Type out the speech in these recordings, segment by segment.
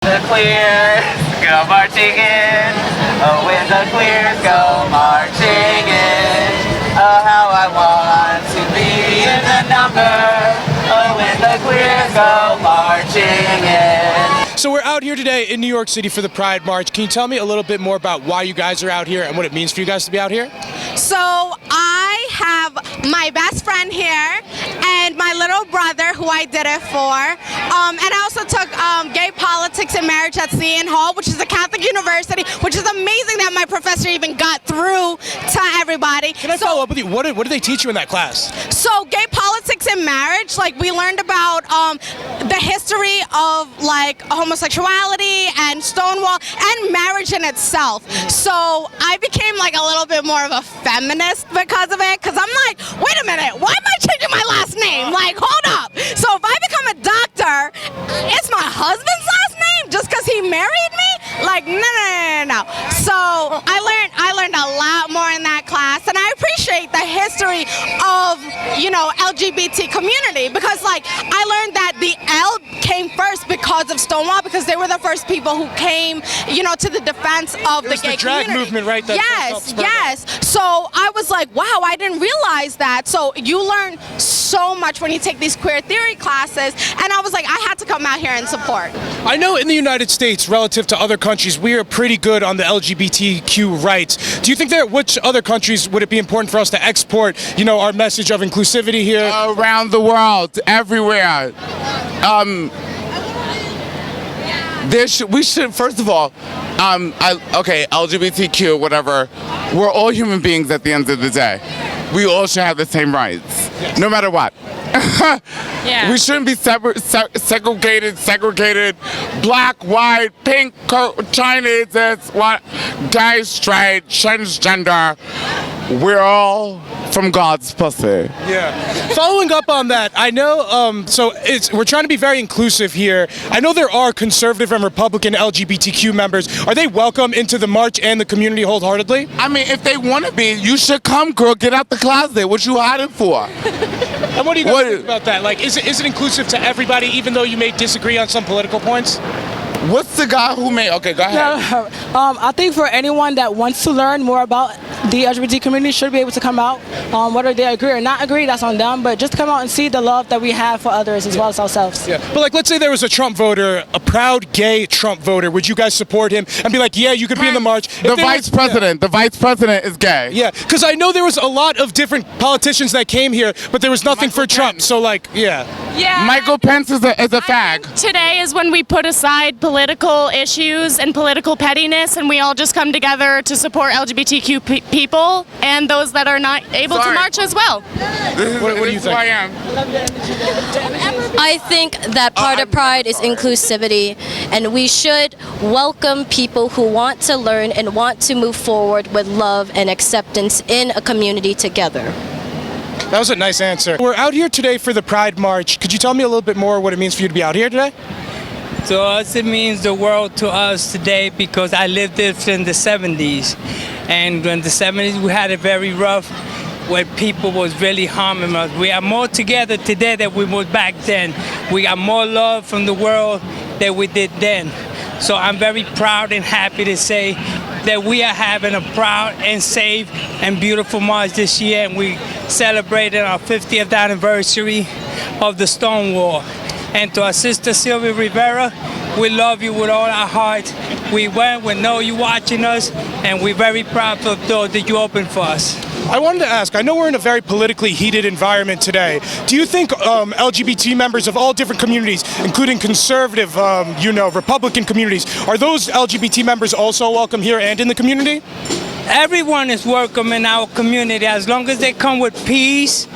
The queers go marching in. Oh, when the queers go marching in. Oh, how I want to be in the number. Oh, when the queers go marching in. So we're out here today in New York City for the Pride March. Can you tell me a little bit more about why you guys are out here and what it means for you guys to be out here? So I have my best friend here and my little brother who I did it for. And I also took gay politics and marriage at Seton Hall, which is a Catholic university, which is amazing that my professor even got through to everybody. Can I follow up with you? What do they teach you in that class? So gay politics and marriage, like we learned about the history of like homosexuality and Stonewall and marriage in itself. So I became like a little bit more of a feminist because of it, because I'm like, wait a minute, why am I changing my last name? Like, hold up. So if I become a doctor, it's my husband's last name just because he married me? Like, no. So I learned a lot more in that class, and I appreciate the history of, LGBT community, because like I learned that the L came first because of Stonewall, because they were the first people who came, to the defense of the gay drag community. movement, right? Yes. So I was like, wow, I didn't realize that. So you learn so much when you take these queer theory classes, and I was like, I had to come out here and support. I know in the United States, relative to other countries, we are pretty good on the LGBTQ rights. Do you think that which other countries would it be important for us to export, our message of inclusivity here? Around the world, everywhere. We should, first of all, LGBTQ, whatever, we're all human beings at the end of the day. We all should have the same rights, no matter what. Yeah. We shouldn't be segregated, black, white, pink, Chinese, gay, straight, transgender. We're all from God's pussy. Yeah. Following up on that, I know, we're trying to be very inclusive here. I know there are conservative and Republican LGBTQ members. Are they welcome into the march and the community wholeheartedly? I mean, if they want to be, you should come, girl. Get out the closet. What you hiding for? And what do you guys think about that? Like, is it inclusive to everybody, even though you may disagree on some political points? What's the guy who made? Okay, go ahead. I think for anyone that wants to learn more about the LGBT community should be able to come out. Whether they agree or not agree, that's on them. But just come out and see the love that we have for others as well as ourselves. Yeah. But like, let's say there was a Trump voter, a proud gay Trump voter. Would you guys support him and be like, yeah, you could be in the march? The vice president is gay. Yeah, because I know there was a lot of different politicians that came here, but there was nothing for Trump. So like, yeah. Yeah. Michael Pence is a fag. Today is when we put aside political issues and political pettiness, and we all just come together to support LGBTQ people and those that are not able to march as well. What do you think? I think that part of Pride is inclusivity, and we should welcome people who want to learn and want to move forward with love and acceptance in a community together. That was a nice answer. We're out here today for the Pride March. Could you tell me a little bit more what it means for you to be out here today? To us, it means the world to us today, because I lived it in the 70s. And in the 70s, we had it very rough, where people was really harming us. We are more together today than we were back then. We got more love from the world than we did then. So I'm very proud and happy to say that we are having a proud and safe and beautiful march this year, and we celebrated our 50th anniversary of the Stonewall. And to our sister Sylvia Rivera, we love you with all our heart. We know you watching us, and we're very proud of the door that you opened for us. I wanted to ask, I know we're in a very politically heated environment today. Do you think LGBT members of all different communities, including conservative, Republican communities, are those LGBT members also welcome here and in the community? Everyone is welcome in our community as long as they come with peace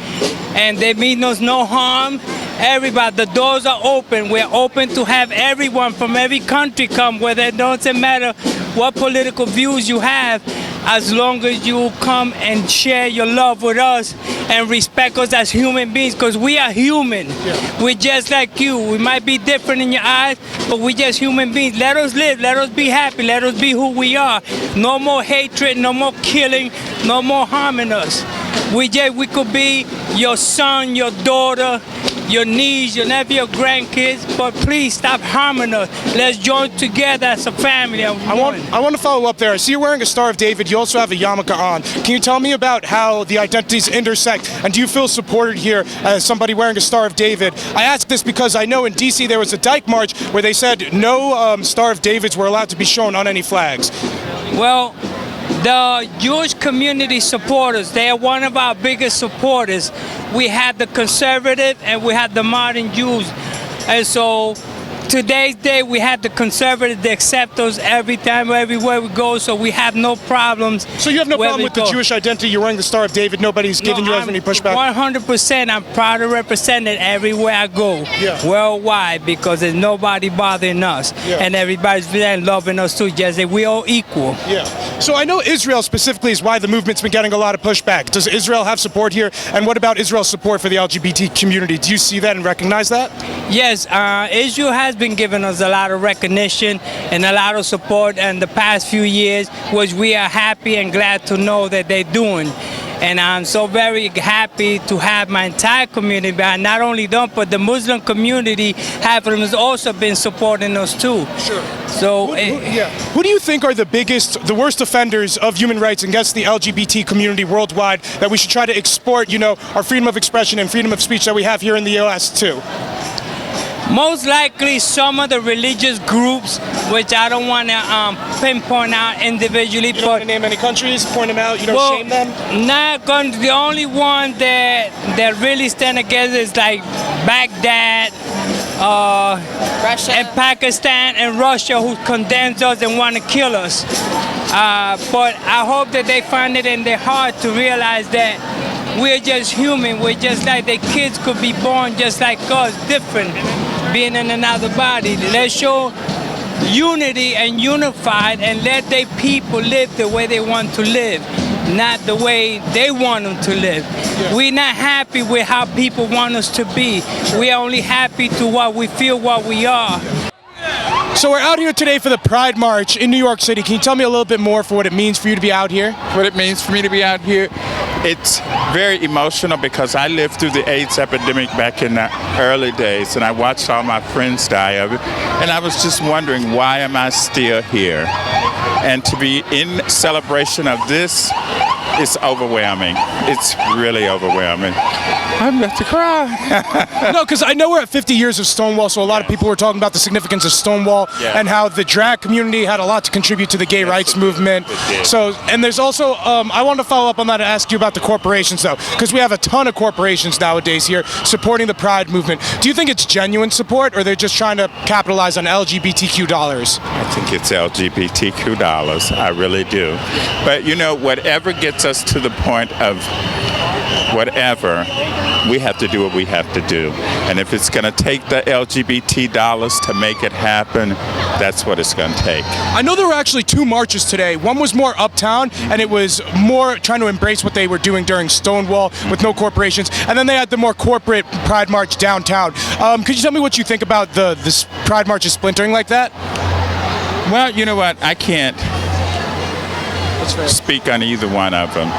and they mean us no harm. Everybody, the doors are open. We're open to have everyone from every country come, whether it doesn't matter what political views you have, as long as you come and share your love with us and respect us as human beings, because we are human. Yeah. We're just like you. We might be different in your eyes, but we're just human beings. Let us live. Let us be happy. Let us be who we are. No more hatred, no more killing, no more harming us. We could be your son, your daughter, your niece, your nephew, your grandkids, but please stop harming us. Let's join together as a family. I want to follow up there. I see you're wearing a Star of David. You also have a yarmulke on. Can you tell me about how the identities intersect, and do you feel supported here as somebody wearing a Star of David? I ask this because I know in D.C. there was a Dyke March where they said no Star of Davids were allowed to be shown on any flags. Well, the Jewish community supporters, they are one of our biggest supporters. We had the conservative and we had the modern Jews. And so today's day, we had the conservative, they accept us every time, everywhere we go, so we have no problems. So you have no problem with the Jewish identity? You're wearing the Star of David, nobody's giving you any pushback? 100%, I'm proud to represent it everywhere I go, worldwide, because there's nobody bothering us. And everybody's there loving us too, just that we all equal. So I know Israel specifically is why the movement's been getting a lot of pushback. Does Israel have support here? And what about Israel's support for the LGBT community? Do you see that and recognize that? Yes, Israel has been giving us a lot of recognition and a lot of support in the past few years, which we are happy and glad to know that they're doing. And I'm so very happy to have my entire community behind, not only them, but the Muslim community has also been supporting us too. So, who do you think are the worst offenders of human rights against the LGBT community worldwide that we should try to export, our freedom of expression and freedom of speech that we have here in the U.S. too? Most likely some of the religious groups, which I don't want to pinpoint out individually. You don't want to name any countries, point them out, you don't shame them? The only one that really stand against is like Baghdad, Russia, and Pakistan and Russia, who condemns us and want to kill us. But I hope that they find it in their heart to realize that we're just human. We're just like their kids could be born just like us, different, being in another body. Let's show unity and unified and let their people live the way they want to live, not the way they want them to live. We're not happy with how people want us to be. We're only happy to what we feel, what we are. So we're out here today for the Pride March in New York City. Can you tell me a little bit more for what it means for you to be out here? What it means for me to be out here? It's very emotional because I lived through the AIDS epidemic back in the early days, and I watched all my friends die of it, and I was just wondering, why am I still here? And to be in celebration of this is overwhelming. It's really overwhelming. I'm about to cry. No, because I know we're at 50 years of Stonewall, so a lot of people were talking about the significance of Stonewall and how the drag community had a lot to contribute to the gay rights movement. So, and there's also, I want to follow up on that and ask you about the corporations, though, because we have a ton of corporations nowadays here supporting the Pride movement. Do you think it's genuine support, or they're just trying to capitalize on LGBTQ dollars? I think it's LGBTQ dollars. I really do. But whatever gets us to the point of whatever, we have to do what we have to do. And if it's going to take the LGBT dollars to make it happen, that's what it's going to take. I know there were actually two marches today. One was more uptown, and it was more trying to embrace what they were doing during Stonewall with no corporations. And then they had the more corporate Pride March downtown. Could you tell me what you think about this Pride March is splintering like that? Well, you know what? I can't speak on either one of them,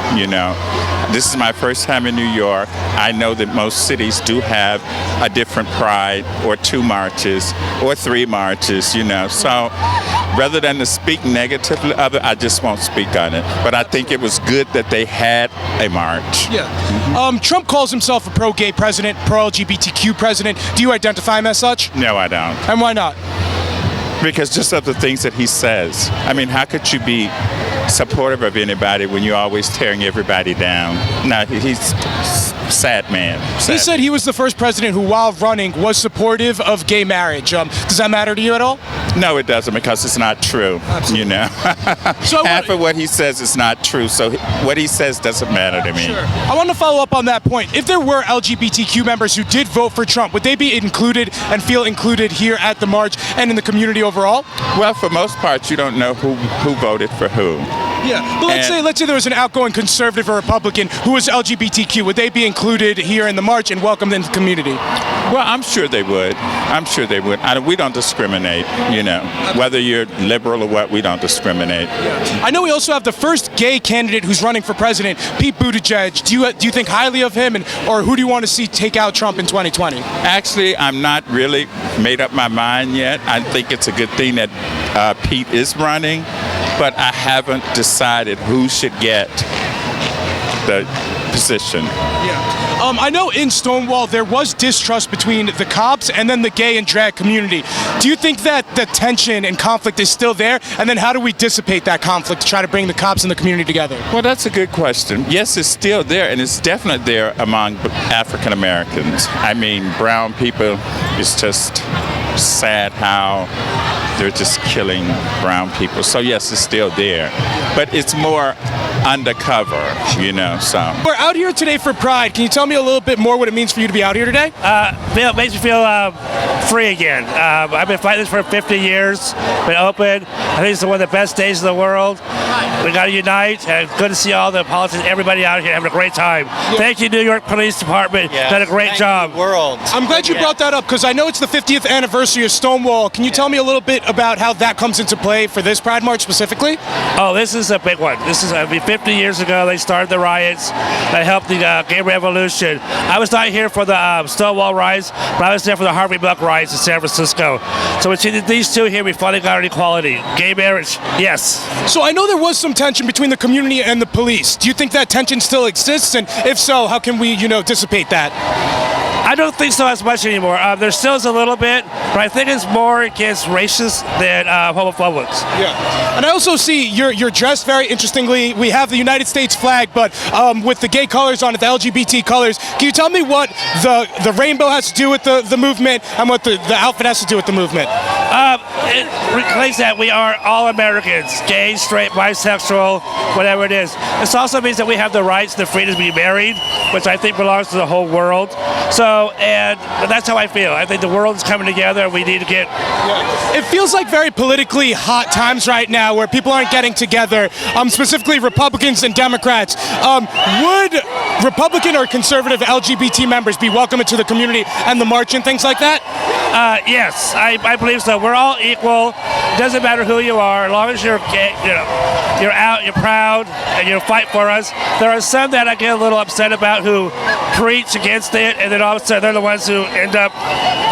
This is my first time in New York. I know that most cities do have a different pride, or 2 marches, or 3 marches, So rather than to speak negatively of it, I just won't speak on it. But I think it was good that they had a march. Trump calls himself a pro-gay president, pro-LGBTQ president. Do you identify him as such? No, I don't. And why not? Because just of the things that he says. I mean, how could you be supportive of anybody when you're always tearing everybody down? No, he's sad man. He said he was the first president who, while running, was supportive of gay marriage. Does that matter to you at all? No, it doesn't, because it's not true. Absolutely. So half of what he says is not true, so what he says doesn't matter to me. I want to follow up on that point. If there were LGBTQ members who did vote for Trump, would they be included and feel included here at the march and in the community overall? Well, for most part, you don't know who voted for who. Yeah, but let's say there was an outgoing conservative or Republican who was LGBTQ. Would they be included here in the march and welcomed into the community? Well, I'm sure they would. I'm sure they would. We don't discriminate, you know. Whether you're liberal or what, we don't discriminate. I know we also have the first gay candidate who's running for president, Pete Buttigieg. Do you think highly of him, or who do you want to see take out Trump in 2020? Actually, I'm not really made up my mind yet. I think it's a good thing that Pete is running, but I haven't decided who should get the position. Yeah. I know in Stonewall there was distrust between the cops and then the gay and drag community. Do you think that the tension and conflict is still there? And then how do we dissipate that conflict to try to bring the cops and the community together? Well, that's a good question. Yes, it's still there, and it's definitely there among African Americans. I mean, brown people, it's just sad how they're just killing brown people. So yes, it's still there, but it's more undercover, you know. So we're out here today for Pride. Can you tell me a little bit more what it means for you to be out here today? It makes me feel free again. I've been fighting this for 50 years. Been open. I think it's one of the best days in the world. We got to unite, and good to see all the politicians, everybody out here having a great time. Thank you, New York Police Department. Done a great job. World. I'm glad you brought that up because I know it's the 50th anniversary of Stonewall. Can you tell me a little bit about how that comes into play for this Pride March specifically? Oh, this is a big one. This is 50 years ago they started the riots that helped the gay revolution. I was not here for the Stonewall riots, but I was there for the Harvey Milk riots in San Francisco. So between these two here, we finally got equality. Gay marriage, yes. So I know there was some tension between the community and the police. Do you think that tension still exists? And if so, how can we, dissipate that? I don't think so as much anymore. There still is a little bit, but I think it's more against racists than homophobics. Yeah. And I also see you're dressed very interestingly. We have the United States flag, but with the gay colors on it, the LGBT colors. Can you tell me what the rainbow has to do with the movement and what the outfit has to do with the movement? It reclaims that we are all Americans, gay, straight, bisexual, whatever it is. This also means that we have the rights, the freedom to be married, which I think belongs to the whole world. So, and that's how I feel. I think the world is coming together. We need to get... It feels like very politically hot times right now where people aren't getting together, specifically Republicans and Democrats. Would Republican or conservative LGBT members be welcome into the community and the march and things like that? Yes, I believe so. We're all equal. It doesn't matter who you are, as long as you're gay, you're out, you're proud, and you fight for us. There are some that I get a little upset about who preach against it, and then all of a sudden they're the ones who end up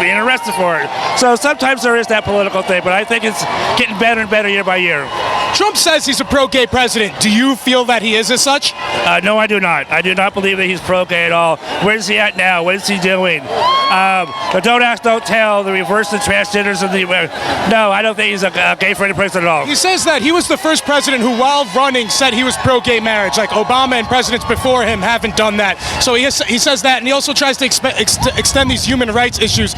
being arrested for it. So sometimes there is that political thing, but I think it's getting better and better year by year. Trump says he's a pro-gay president. Do you feel that he is as such? No, I do not. I do not believe that he's pro-gay at all. Where is he at now? What is he doing? The don't ask, don't tell, the reverse the transgenders and the... No, I don't think he's a gay-friendly president at all. He says that he was the first president who, while running, said he was pro-gay marriage. Like Obama and presidents before him haven't done that. So he says that, and he also tries to extend these human rights issues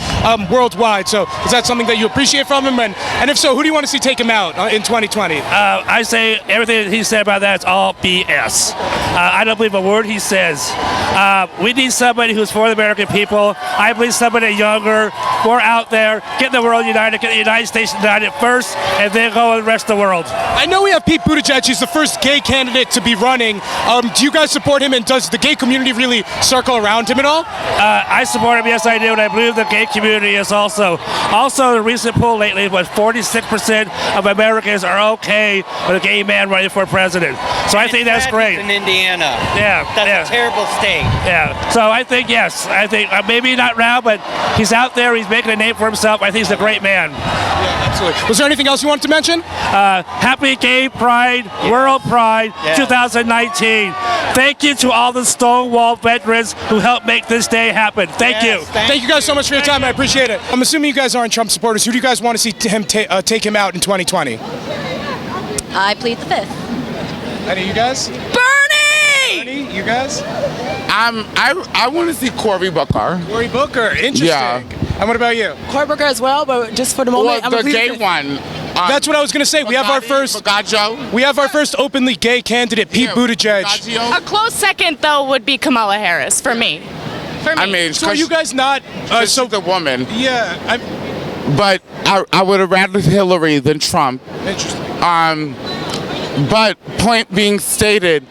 worldwide. So is that something that you appreciate from him? And if so, who do you want to see take him out in 2020? I say everything that he said about that is all BS. I don't believe a word he says. We need somebody who's for the American people. I believe somebody younger, more out there, get the world united, get the United States united first, and then go with the rest of the world. I know we have Pete Buttigieg. He's the first gay candidate to be running. Do you guys support him, and does the gay community really circle around him at all? I support him, yes I do, and I believe the gay community is also. Also, the recent poll lately was 46% of Americans are okay with a gay man running for president. So I think that's great. In Indiana. Yeah. That's a terrible state. Yeah. So I think, yes, I think maybe not now, but he's out there, he's making a name for himself. I think he's a great man. Yeah, absolutely. Was there anything else you wanted to mention? Happy Gay Pride, World Pride 2019. Thank you to all the Stonewall veterans who helped make this day happen. Thank you. Thank you guys so much for your time. I appreciate it. I'm assuming you guys aren't Trump supporters. Who do you guys want to see him take him out in 2020? I plead the fifth. Any of you guys? Bernie! You guys? I want to see Cory Booker. Cory Booker, interesting. Yeah. And what about you? Cory Booker as well, but just for the moment, Well, the gay one. That's what I was going to say. We have our first openly gay candidate, Pete Buttigieg. A close second, though, would be Kamala Harris for me. I mean, so are you guys not? She's the woman. Yeah. But I would have rather Hillary than Trump. Interesting. But point being stated,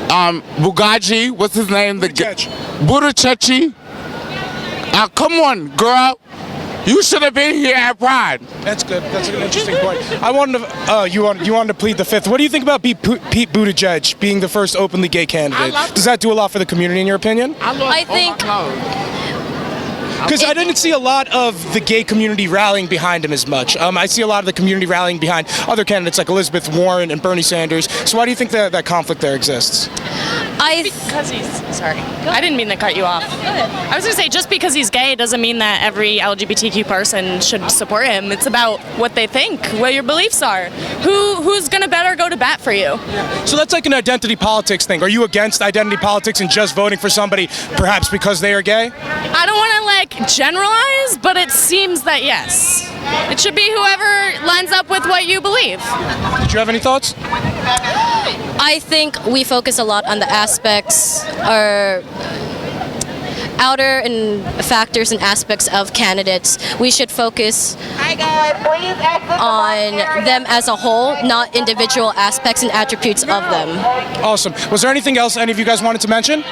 Bugaji, what's his name? Buttigieg. Come on, girl. You should have been here at Pride. That's good. That's an interesting point. I wanted to, you wanted to plead the fifth. What do you think about Pete Buttigieg being the first openly gay candidate? Does that do a lot for the community, in your opinion? I think. Because I didn't see a lot of the gay community rallying behind him as much. I see a lot of the community rallying behind other candidates like Elizabeth Warren and Bernie Sanders. So why do you think that conflict there exists? Because he's, sorry, I didn't mean to cut you off. I was going to say, just because he's gay doesn't mean that every LGBTQ person should support him. It's about what they think, what your beliefs are. Who's going to better go to bat for you? So that's like an identity politics thing. Are you against identity politics and just voting for somebody perhaps because they are gay? I don't want to generalize, but it seems that yes. It should be whoever lines up with what you believe. Did you have any thoughts? I think we focus a lot on the aspects or outer and factors and aspects of candidates. We should focus on them as a whole, not individual aspects and attributes of them. Awesome. Was there anything else any of you guys wanted to mention?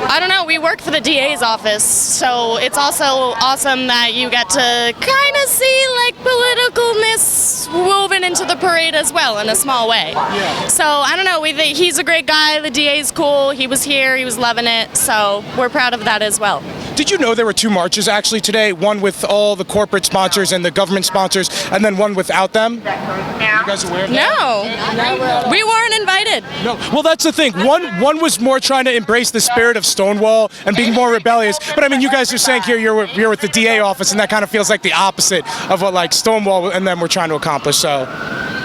I don't know, we work for the DA's office, so it's also awesome that you get to kind of see politicalness woven into the parade as well in a small way. Yeah. So I don't know, he's a great guy, the DA's cool, he was here, he was loving it, so we're proud of that as well. Did you know there were two marches actually today, one with all the corporate sponsors and the government sponsors, and then one without them? Are you guys aware of that? No, we weren't invited. No, well that's the thing. One was more trying to embrace the spirit of Stonewall and being more rebellious. But I mean, you guys are saying here you're with the DA office, and that kind of feels like the opposite of what Stonewall and them were trying to accomplish. So,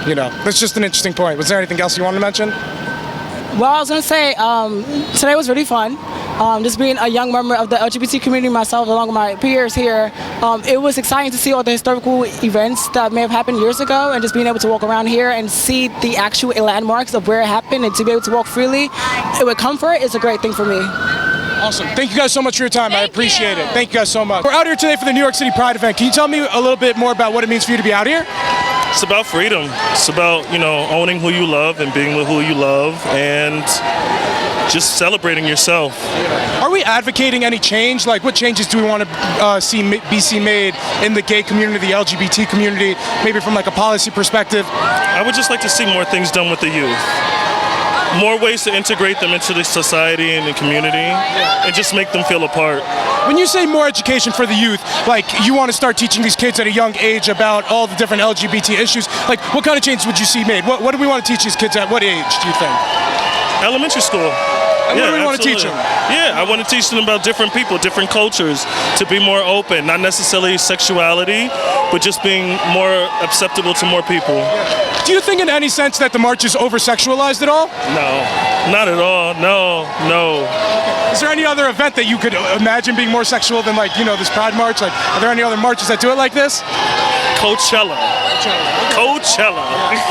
that's just an interesting point. Was there anything else you wanted to mention? Well, I was going to say, today was really fun. Just being a young member of the LGBT community myself, along with my peers here, it was exciting to see all the historical events that may have happened years ago, and just being able to walk around here and see the actual landmarks of where it happened, and to be able to walk freely with comfort is a great thing for me. Awesome. Thank you guys so much for your time. I appreciate it. Thank you guys so much. We're out here today for the New York City Pride event. Can you tell me a little bit more about what it means for you to be out here? It's about freedom. It's about, owning who you love and being with who you love and just celebrating yourself. Are we advocating any change? What changes do we want to see made in the gay community, the LGBT community, maybe from a policy perspective? I would just like to see more things done with the youth. More ways to integrate them into the society and the community and just make them feel a part. When you say more education for the youth, you want to start teaching these kids at a young age about all the different LGBT issues, what kind of change would you see made? What do we want to teach these kids at what age, do you think? Elementary school. And what do we want to teach them? Yeah, I want to teach them about different people, different cultures, to be more open, not necessarily sexuality, but just being more acceptable to more people. Do you think in any sense that the march is over-sexualized at all? No, not at all. No. Is there any other event that you could imagine being more sexual than this Pride March? Are there any other marches that do it like this? Coachella.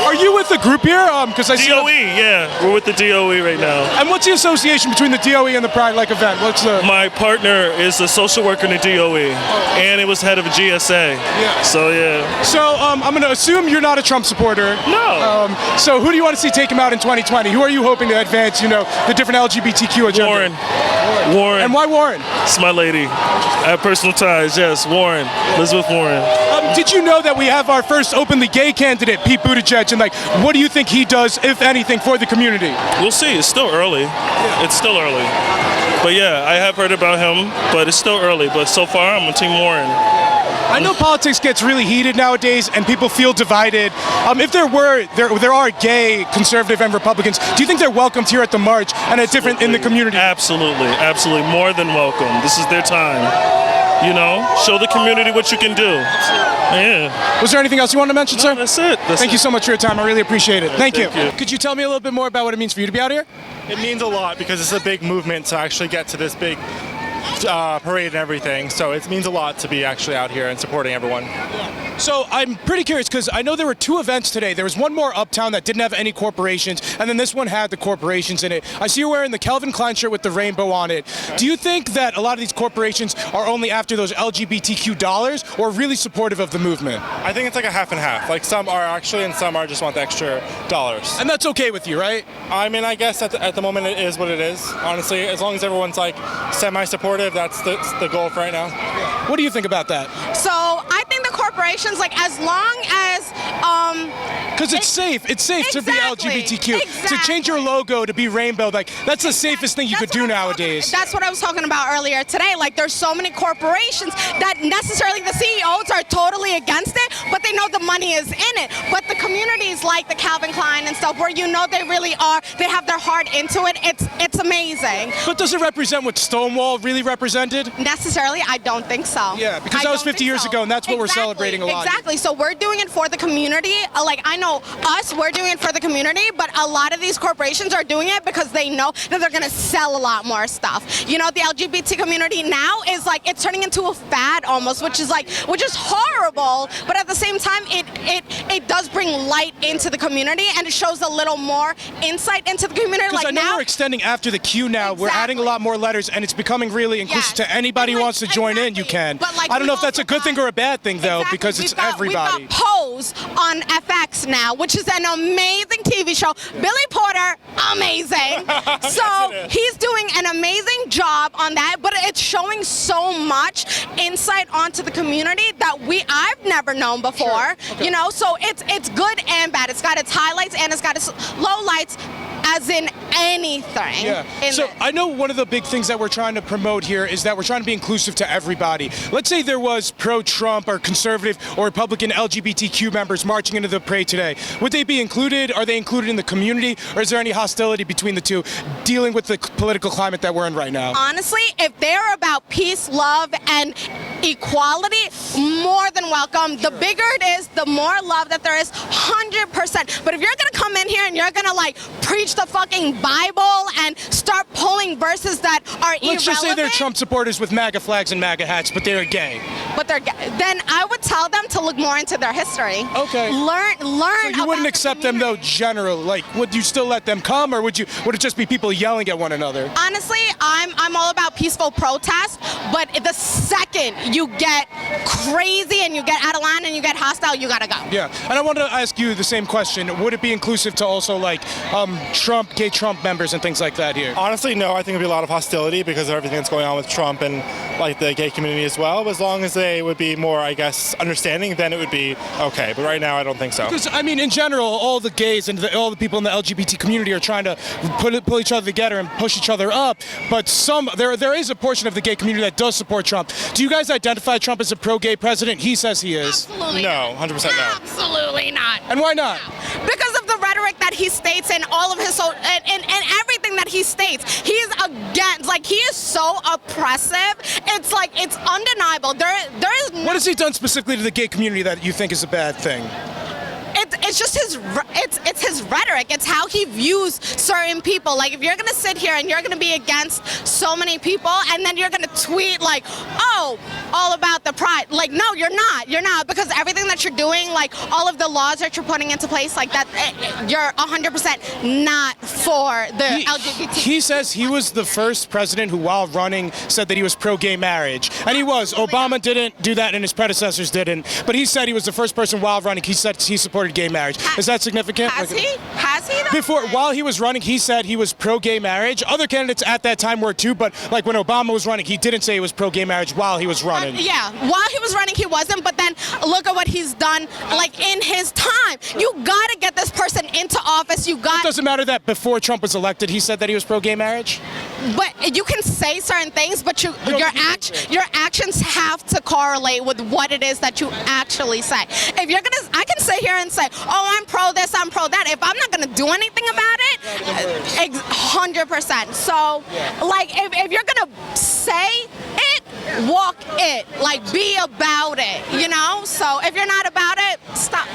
Are you with the group here? Because I see DOE, yeah. We're with the DOE right now. And what's the association between the DOE and the Pride event? My partner is a social worker in the DOE, and it was head of a GSA. Yeah. So, yeah. So, I'm going to assume you're not a Trump supporter. No. So, who do you want to see take him out in 2020? Who are you hoping to advance, the different LGBTQ agenda? Warren. And why Warren? It's my lady. I have personal ties, yes. Warren. Elizabeth Warren. Did you know that we have our first openly gay candidate, Pete Buttigieg, and what do you think he does, if anything, for the community? We'll see. It's still early. It's still early. But yeah, I have heard about him, but it's still early. But so far, I'm on Team Warren. I know politics gets really heated nowadays, and people feel divided. If there are gay, conservative, and Republicans, do you think they're welcomed here at the march and different in the community? Absolutely, more than welcome. This is their time. Show the community what you can do. Yeah. Was there anything else you wanted to mention, sir? That's it. Thank you so much for your time. I really appreciate it. Thank you. Could you tell me a little bit more about what it means for you to be out here? It means a lot because it's a big movement to actually get to this big parade and everything. So it means a lot to be actually out here and supporting everyone. So I'm pretty curious because I know there were 2 events today. There was one more uptown that didn't have any corporations, and then this one had the corporations in it. I see you're wearing the Calvin Klein shirt with the rainbow on it. Do you think that a lot of these corporations are only after those LGBTQ dollars or really supportive of the movement? I think it's like a half and half. Like some are actually and some are just want the extra dollars. And that's okay with you, right? I mean, I guess at the moment it is what it is. Honestly, as long as everyone's like semi-supportive, that's the goal for right now. What do you think about that? So I think the corporations, like, as long as because it's safe. It's safe to be LGBTQ. To change your logo to be rainbow, like that's the safest thing you could do nowadays. That's what I was talking about earlier today. Like, there's so many corporations that necessarily the CEOs are totally against it, but they know the money is in it. But the communities like the Calvin Klein and stuff, where you know they really are, they have their heart into it. It's amazing. But does it represent what Stonewall really represented? Necessarily, I don't think so. Yeah, because that was 50 years ago, and that's what we're celebrating a lot. Exactly. So we're doing it for the community. Like, I know us, we're doing it for the community, but a lot of these corporations are doing it because they know that they're going to sell a lot more stuff. You know, the LGBT community now is like, it's turning into a fad almost, which is horrible. But at the same time, it does bring light into the community, and it shows a little more insight into the community. Because like, I know now we're extending after the Q now. Exactly. We're adding a lot more letters, and it's becoming really inclusive to anybody who wants to join in. You can. But like, I don't know if that's a good thing or a bad thing though, because it's everybody. We've got Pose on FX now, which is an amazing TV show. Billy Porter, amazing. So he's doing an amazing job on that, but it's showing so much insight onto the community that I've never known before. Sure. Okay. You know, so it's good and bad. It's got its highlights and it's got its lowlights, as in anything. Yeah. So I know one of the big things that we're trying to promote here is that we're trying to be inclusive to everybody. Let's say there was pro-Trump or conservative or Republican LGBTQ members marching into the parade today. Would they be included? Are they included in the community? Or is there any hostility between the two dealing with the political climate that we're in right now? Honestly, if they're about peace, love, and equality, more than welcome. The bigger it is, the more love that there is, 100%. But if you're gonna come in here and you're gonna like preach the fucking Bible and start pulling verses that are irrelevant. Let's just say they're Trump supporters with MAGA flags and MAGA hats, but they're gay. Then I would tell them to look more into their history. Okay. Learn. So you wouldn't accept them though, generally? Like, would you still let them come, or would it just be people yelling at one another? Honestly, I'm all about peaceful protest, but the second you get crazy and you get out of line and you get hostile, you gotta go. Yeah, and I wanted to ask you the same question. Would it be inclusive to also like gay Trump members and things like that here? Honestly, no. I think there'd be a lot of hostility because of everything that's going on with Trump and like the gay community as well. But as long as they would be more, I guess, understanding, then it would be okay. But right now, I don't think so. Because I mean, in general, all the gays and all the people in the LGBT community are trying to pull each other together and push each other up. But there is a portion of the gay community that does support Trump. Do you guys identify Trump as a pro-gay president? He says he is. Absolutely no, 100% no. Absolutely not. And why not? Because of the rhetoric that he states and all of his and everything that he states. He's against, like, he is so oppressive. It's like, it's undeniable. There is no. What has he done specifically to the gay community that you think is a bad thing? It's just it's his rhetoric. It's how he views certain people. Like, if you're gonna sit here and you're gonna be against so many people, and then you're gonna tweet like, oh, all about the pride. Like, no, you're not. You're not, because everything that you're doing, like all of the laws that you're putting into place, like that, you're 100% not for the LGBT. He says he was the first president who, while running, said that he was pro-gay marriage, and he was. Obama didn't do that, and his predecessors didn't. But he said he was the first person while running. He said he supported gay marriage. Is that significant? Has he? Has he? While he was running, he said he was pro-gay marriage. Other candidates at that time were too, but like when Obama was running, he didn't say he was pro-gay marriage while he was running. Yeah, while he was running, he wasn't, but then look at what he's done, like, in his time. You gotta get this person into office. It doesn't matter that before Trump was elected, he said that he was pro-gay marriage? But you can say certain things, but your actions have to correlate with what it is that you actually say. If you're gonna, I can sit here and say, oh, I'm pro this, I'm pro that. If I'm not gonna do anything about it, 100%. So, like, if you're gonna say it, walk it. Like, be about it, you know? So if you're not about it, stop.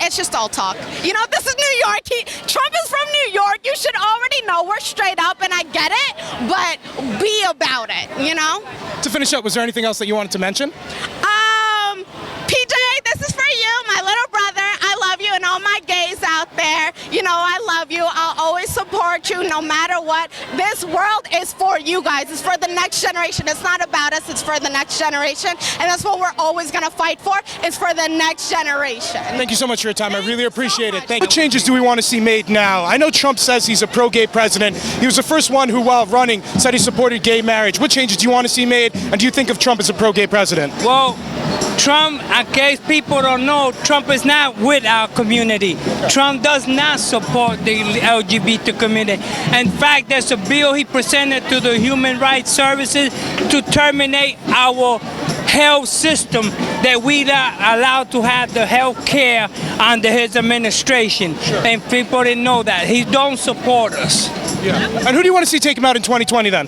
it's just all talk. You know, this is New York. Trump is from New York. You should already know we're straight up, and I get it, but be about it, you know? To finish up, was there anything else that you wanted to mention? PJ, this is for you, my little brother. I love you, and all my gays out there. You know, I love you. I'll always support you no matter what. This world is for you guys. It's for the next generation. It's not about us. It's for the next generation, and that's what we're always going to fight for. It's for the next generation. Thank you so much for your time. I really appreciate it. Thank you. What changes do we want to see made now? I know Trump says he's a pro-gay president. He was the first one who, while running, said he supported gay marriage. What changes do you want to see made, and do you think of Trump as a pro-gay president? Well, Trump, in case people don't know, Trump is not with our community. Trump does not support the LGBT community. In fact, there's a bill he presented to the Human Rights Services to terminate our health system, that we are allowed to have the health care under his administration. Sure. And people didn't know that. He don't support us. Yeah. And who do you want to see take him out in 2020 then?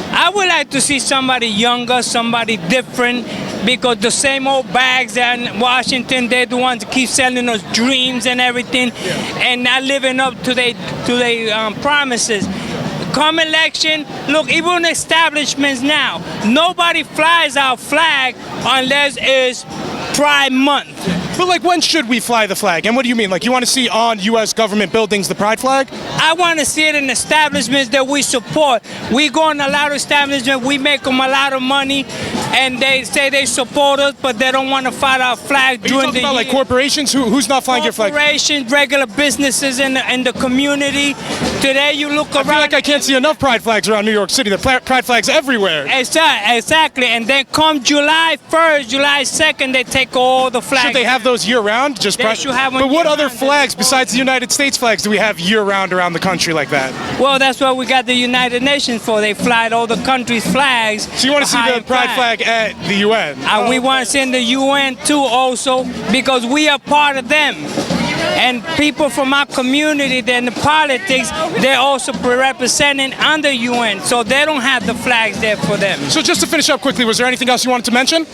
I would like to see somebody younger, somebody different, because the same old bags in Washington, they're the ones that keep selling us dreams and everything, and not living up to their promises. Come election, look, even establishments now, nobody flies our flag unless it's Pride Month. But like, when should we fly the flag? And what do you mean? Like, you want to see on U.S. government buildings the pride flag? I want to see it in establishments that we support. We go in a lot of establishments, we make them a lot of money, and they say they support us, but they don't want to fly our flag during the year. Like corporations? Who's not flying your flag? Corporations, regular businesses in the community. Today you look around. I feel like I can't see enough pride flags around New York City. The pride flags everywhere. Exactly. And then come July 1st, July 2nd, they take all the flags. Should they have those year-round? But what other flags besides the United States flags do we have year-round around the country like that? Well, that's what we got the United Nations for. They fly all the countries' flags. So you want to see the pride flag at the UN? We want to send the UN too also, because we are part of them. And people from our community, then the politics, they're also representing under UN, so they don't have the flags there for them. So just to finish up quickly, was there anything else you wanted to mention?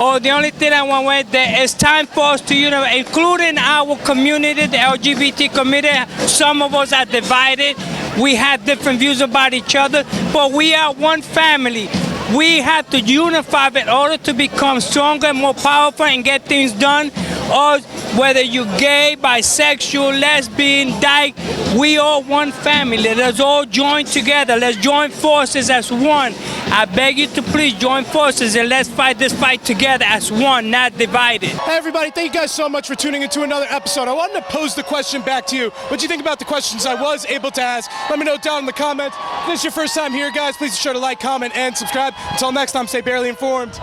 Oh, the only thing I want to say that it's time for us to, including our community, the LGBT community. Some of us are divided. We have different views about each other, but we are one family. We have to unify in order to become stronger and more powerful and get things done. Or whether you're gay, bisexual, lesbian, dyke, we are one family. Let's all join together. Let's join forces as one. I beg you to please join forces and let's fight this fight together as one, not divided. Hey everybody, thank you guys so much for tuning into another episode. I wanted to pose the question back to you. What do you think about the questions I was able to ask? Let me know down in the comments. If this is your first time here, guys, please be sure to like, comment, and subscribe. Until next time, stay barely informed.